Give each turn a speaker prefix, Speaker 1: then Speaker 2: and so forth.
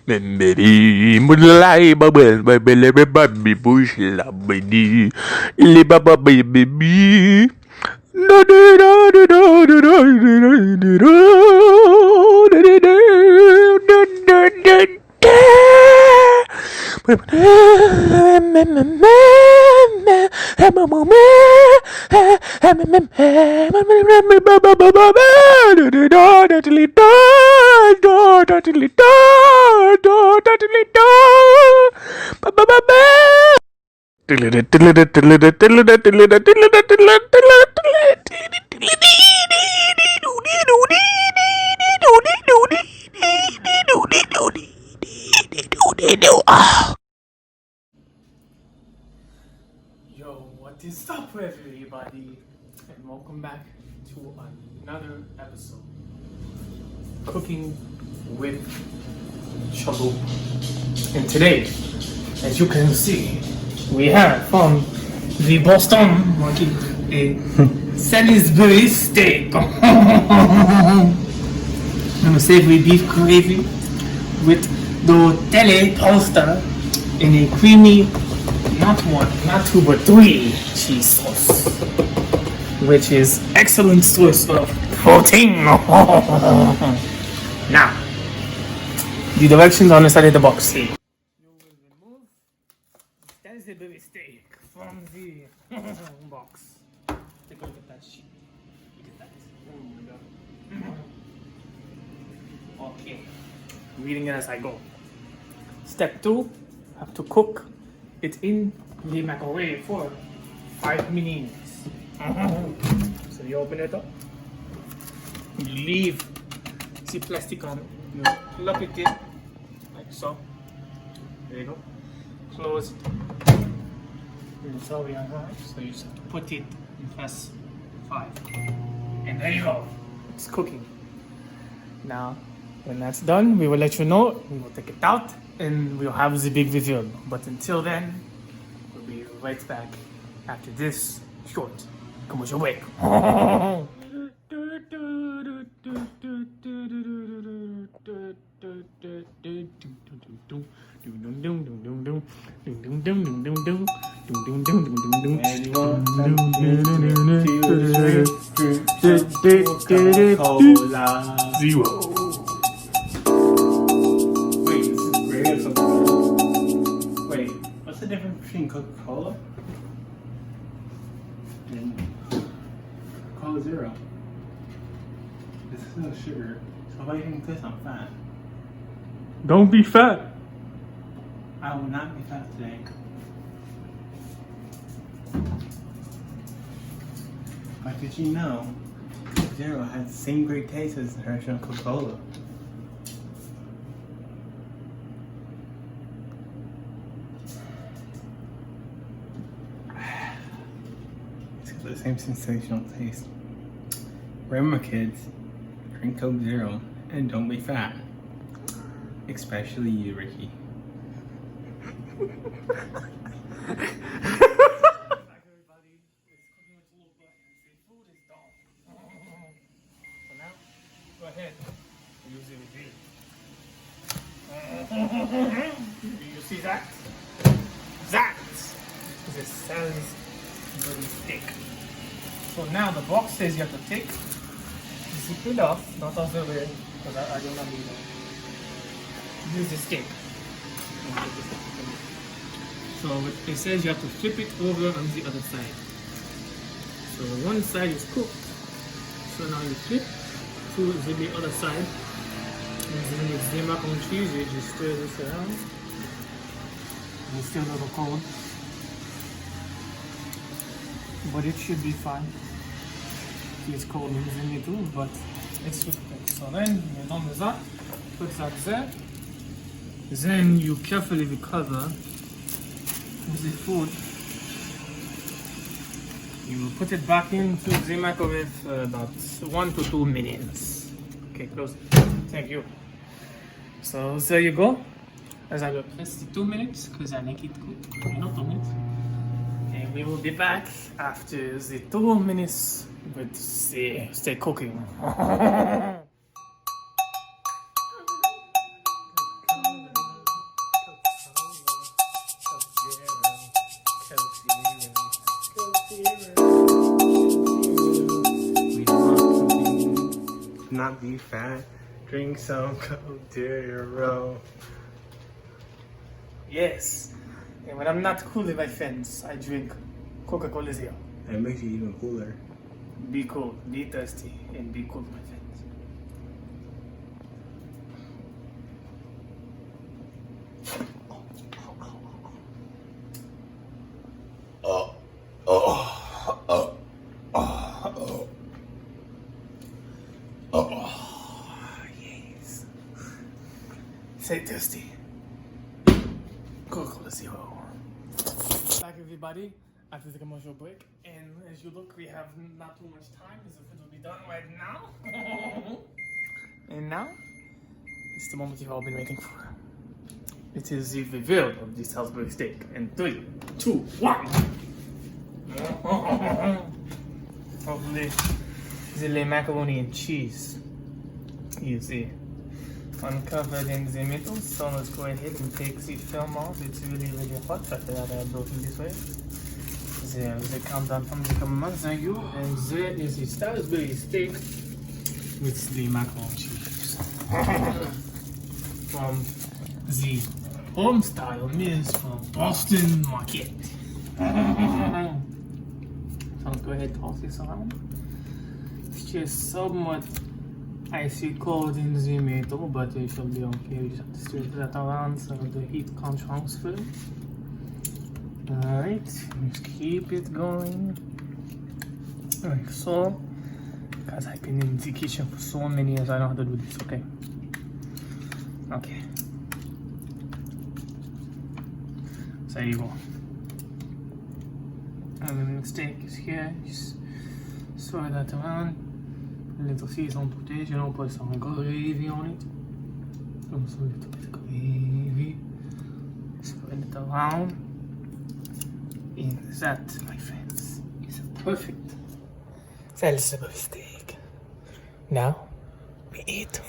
Speaker 1: Memberi mulai babel babel babi bush la baby li baba baby da da da da da da da
Speaker 2: Yo, what is up, everybody? And welcome back to another episode. Cooking with Chalupa. And today, as you can see, we have from the Boston Market a Salisbury steak. And a savory beef gravy with the tele pasta in a creamy, not one, not two, but three cheese sauce, which is excellent source of protein. Now, the directions on the side of the box say you will remove Salisbury steak from the box. Take a look at that sheet. Look at that. Oh my god. Okay. Reading it as I go. Step 2, have to cook it in the microwave for 5 minutes. So you open it up, you leave the plastic on it, you plug it in like so. There you go. Close it. It's already on high, so you just have to put it in press 5. And there you go. It's cooking. Now, when that's done, we will let you know. We will take it out and we'll have the big reveal. But until then, we'll be right back after this short commercial break. Zero.
Speaker 3: Wait, what's the difference between Coca-Cola and Coca-Cola Zero? This is no sugar, so why do you think this I'm fat?
Speaker 2: Don't be fat.
Speaker 3: I will not be fat today. But did you know Zero has the same great taste as the original Coca-Cola? The same sensational taste. Remember, kids, drink Coke Zero and don't be fat. Especially you, Ricky.
Speaker 2: Go ahead. Use it with you. Do you see that? That is a Salisbury steak. So now the box says you have to take, zip it off, not off the way, because I don't want to do that. Use the steak. So it says you have to flip it over on the other side. So one side is cooked. So now you flip to the other side. And then it's the mac and cheese, you just stir this around. It's still a little cold. But it should be fine. It's cold in it too, but it's okay. So then you number that, put that there. Then you carefully recover the food. You will put it back into the microwave for about 1 to 2 minutes. Okay, close it. Thank you. So there you go. As I look, press the 2 minutes because I make it cook. Not 2 minutes. And we will be back after the 2 minutes with the stay cooking.
Speaker 3: Not be fat. Drink some Coke Zero.
Speaker 2: Yes. And when I'm not cool with my friends, I drink Coca-Cola Zero.
Speaker 3: It makes you even cooler.
Speaker 2: Be cool, be thirsty, and be cool with my friends. Yes. Say thirsty. Coca-Cola Zero. Back everybody after the commercial break, and as you look, we have not too much time because the food will be done right now. And now, it's the moment you've all been waiting for. It is the reveal of the Salisbury steak. In 3, 2, 1. Hopefully, the macaroni and cheese is uncovered in the middle. So let's go ahead and take the film off. It's really, really hot. I forgot I built it this way. There is a countdown from the camera. Thank you. And there is the Salisbury steak with the macaroni and cheese. From the home style meals from Boston Market. So let's go ahead and toss this around. It's just somewhat icy cold in the middle, but it should be okay. We just have to stir that around so the heat can transfer. Alright, just keep it going like so. Because I've been in the kitchen for so many years, I know how to do this, okay? Okay. So there you go. And the steak is here, just stir that around. A little seasoned potato, you know, put some gravy on it. Also a little bit of gravy. Spread it around. And that, my friends, is a perfect Salisbury steak. Now, we eat.